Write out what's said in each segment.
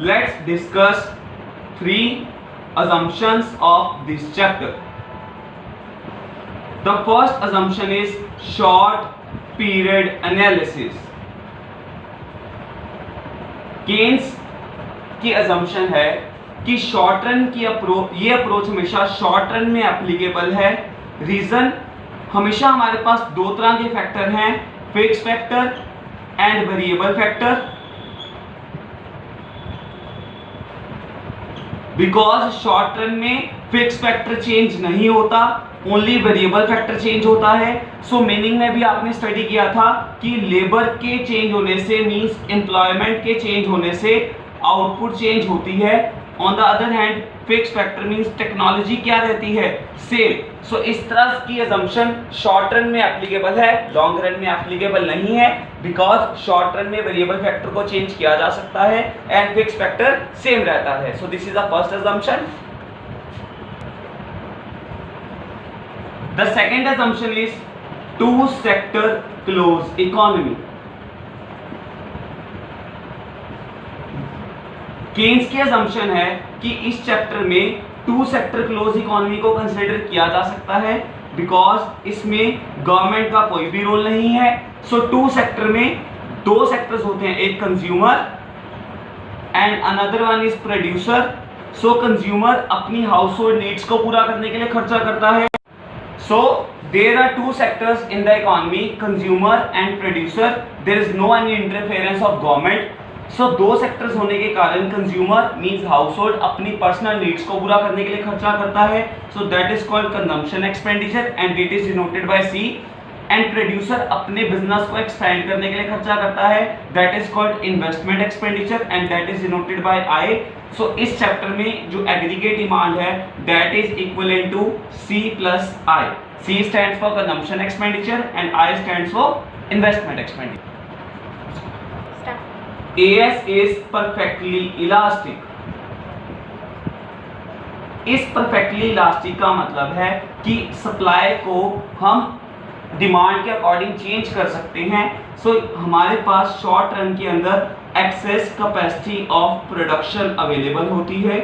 let's discuss three assumptions of this chapter. The first assumption is short period analysis. Keynes की assumption है कि short run की ये approach हमेशा short run में एप्लीकेबल है. रीजन, हमेशा हमारे पास दो तरह के फैक्टर हैं, fix factor and variable factor. Because short run में फिक्स फैक्टर चेंज नहीं होता, ओनली वेरिएबल फैक्टर चेंज होता है. सो मीनिंग में भी आपने स्टडी किया था कि लेबर के चेंज होने से मींस एम्प्लॉयमेंट के चेंज होने से आउटपुट चेंज होती है. On the other hand fix factor means technology क्या रहती है, सेम. सो इस तरह की असम्पशन शॉर्ट रन में एप्लीकेबल है, लॉन्ग रन में एप्लीकेबल नहीं है. बिकॉज शॉर्ट रन में वेरिएबल फैक्टर को चेंज किया जा सकता है एंड फिक्स फैक्टर सेम रहता है. So this is the first assumption. The second assumption is two sector closed economy. Keynes की assumption है कि इस चैप्टर में टू सेक्टर क्लोज इकोनॉमी को कंसिडर किया जा सकता है बिकॉज इसमें गवर्नमेंट का कोई भी रोल नहीं है. सो टू सेक्टर में दो सेक्टर्स होते हैं, एक consumer and another one is producer. So consumer अपनी हाउस होल्ड नीड्स को पूरा करने के लिए खर्चा करता है. So there are two sectors in the economy, consumer and producer. There is no any interference of government. So दो sectors होने के कारण consumer means household अपनी personal needs को पूरा करने के लिए खर्चा करता है. So that is called consumption expenditure and it is denoted by C. And producer अपने business को expand करने के लिए खर्चा करता है. That is called investment expenditure and that is denoted by I. So इस चैप्टर में जो एग्रीगेट डिमांड है that is equivalent to C plus I. C stands for consumption expenditure and I stands for investment expenditure. AS is perfectly elastic. इस perfectly elastic का मतलब है कि supply को हम डिमांड के अकॉर्डिंग चेंज कर सकते हैं. सो हमारे पास शॉर्ट रन के अंदर access capacity of production available होती है.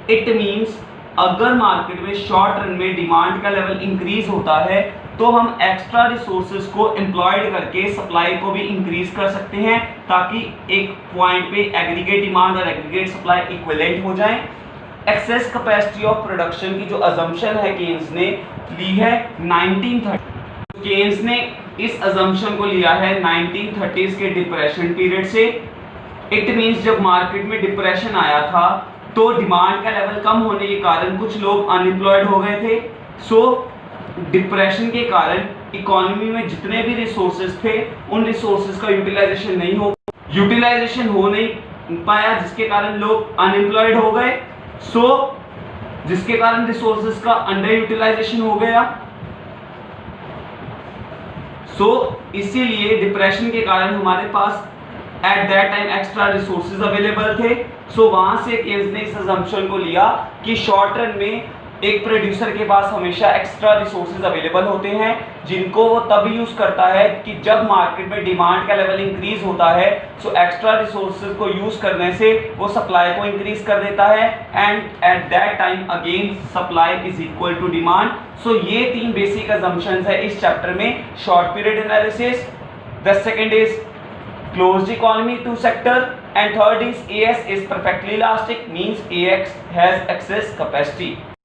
इट मींस अगर मार्केट में शॉर्ट रन में डिमांड का लेवल इंक्रीज होता है तो हम एक्स्ट्रा रिसोर्सेज को एम्प्लॉयड करके सप्लाई को भी इंक्रीज कर सकते हैं ताकि एक पॉइंट पे एग्रीगेट डिमांड और एग्रीगेट सप्लाई इक्विवेलेंट हो जाए. एक्सेस कैपेसिटी ऑफ प्रोडक्शन की जो अजम्पशन है केन्स ने ली है 1930. केन्स ने इस अजम्पशन को लिया है 1930s के डिप्रेशन पीरियड से. इट मींस जब मार्केट में डिप्रेशन आया था तो डिमांड का लेवल कम होने के कारण कुछ लोग अनएम्प्लॉयड हो गए थे. सो डिप्रेशन के कारण इकोनॉमी में जितने भी रिसोर्सेज थे उन रिसोर्सेज का यूटिलाइजेशन हो नहीं पाया जिसके कारण लोग अनएम्प्लॉयड हो गए. सो जिसके कारण रिसोर्सेज का अंडर यूटिलाइजेशन हो गया. सो इसीलिए डिप्रेशन के कारण हमारे पास at that time extra resources available थे. सो वहां से केन्स ने इस असम्पशन को लिया कि शॉर्ट रन में एक प्रोड्यूसर के पास हमेशा एक्स्ट्रा रिसोर्सेज अवेलेबल होते हैं जिनको वो तब यूज करता है कि जब मार्केट में डिमांड का लेवल इंक्रीज होता है. सो एक्स्ट्रा रिसोर्सेज को यूज करने से वो सप्लाई को इंक्रीज कर देता है and at that time again supply is equal to demand. So ये तीन बेसिक असम्पशंस है इस चैप्टर में, short period analysis, the second is closed economy two sector and third is AS is perfectly elastic means AX has excess capacity.